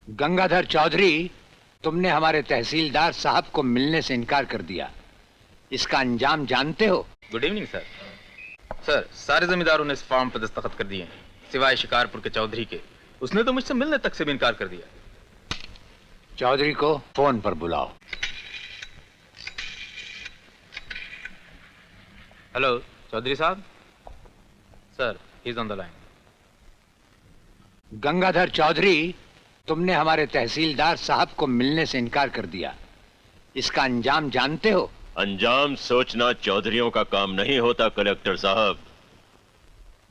गंगाधर चौधरी, तुमने हमारे तहसीलदार साहब को मिलने से इनकार कर दिया। इसका अंजाम जानते हो? Good evening sir. सर, सारे जमींदारों ने इस फॉर्म पर दस्तखत कर दिए हैं, सिवाय शिकारपुर के चौधरी के। उसने तो मुझसे मिलने तक से भी इनकार कर दिया। चौधरी को फोन पर बुलाओ। हेलो चौधरी साहब। Sir, he is on the line. Gangadhar Chaudhary, तुमने हमारे तहसीलदार साहब को मिलने से इनकार कर दिया। इसका अंजाम जानते हो? अंजाम सोचना चौधरियों का काम नहीं होता कलेक्टर साहब।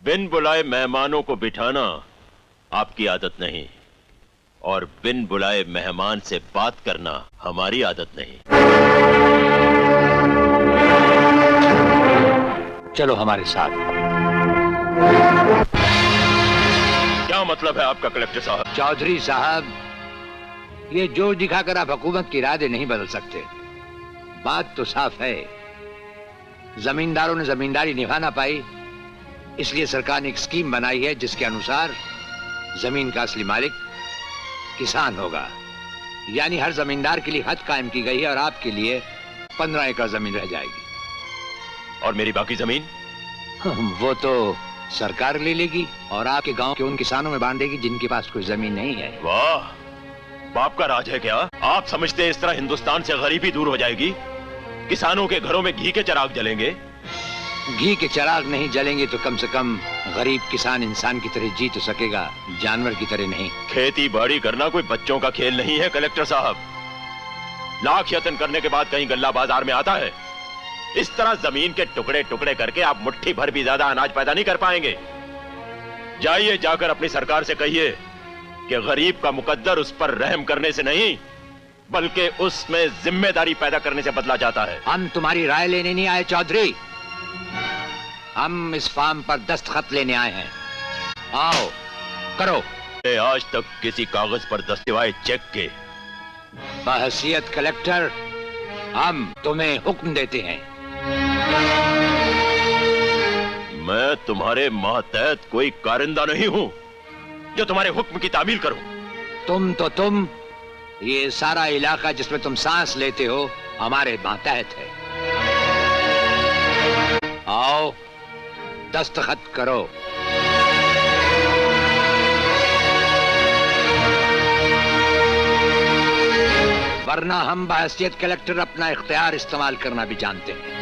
बिन बुलाए मेहमानों को बिठाना आपकी आदत नहीं, और बिन बुलाए मेहमान से बात करना हमारी आदत नहीं। चलो हमारे साथ। क्या मतलब है आपका कलेक्टर साहब? चौधरी साहब, ये जोर दिखाकर आप हुकूमत के इरादे नहीं बदल सकते। बात तो साफ है, जमींदारों ने जमींदारी निभा ना पाई, इसलिए सरकार ने एक स्कीम बनाई है जिसके अनुसार जमीन का असली मालिक किसान होगा। यानी हर जमींदार के लिए हद कायम की गई है और आपके लिए 15 एकड़ जमीन रह जाएगी। और मेरी बाकी जमीन? वो तो सरकार ले लेगी और आपके गांव के उन किसानों में बांट देगी जिनके पास कोई जमीन नहीं है। वाह, बाप का राज है क्या? आप समझते हैं इस तरह हिंदुस्तान से गरीबी दूर हो जाएगी? किसानों के घरों में घी के चिराग जलेंगे। घी के चिराग नहीं जलेंगे तो कम से कम गरीब किसान इंसान की तरह जी तो सकेगा, जानवर की तरह नहीं। खेती बाड़ी करना कोई बच्चों का खेल नहीं है कलेक्टर साहब। लाख यत्न करने के बाद कहीं गल्ला बाजार में आता है? इस तरह जमीन के टुकड़े टुकड़े करके आप मुट्ठी भर भी ज्यादा अनाज पैदा नहीं कर पाएंगे। जाइए, जाकर अपनी सरकार से कहिए कि गरीब का मुकद्दर उस पर रहम करने से नहीं बल्कि उसमें जिम्मेदारी पैदा करने से बदला जाता है। हम तुम्हारी राय लेने नहीं आए चौधरी, हम इस फार्म पर दस्तखत लेने आए हैं। आओ करो। आज तक किसी कागज पर दस्तवाए चेक के। बहैसियत कलेक्टर हम तुम्हें हुक्म देते हैं। मैं तुम्हारे मातहत कोई कारिंदा नहीं हूं जो तुम्हारे हुक्म की तामील करूं। तुम ये सारा इलाका जिसमें तुम सांस लेते हो हमारे मातहत है। आओ दस्तखत करो। वरना हम बहैसियत कलेक्टर अपना इख्तियार इस्तेमाल करना भी जानते हैं।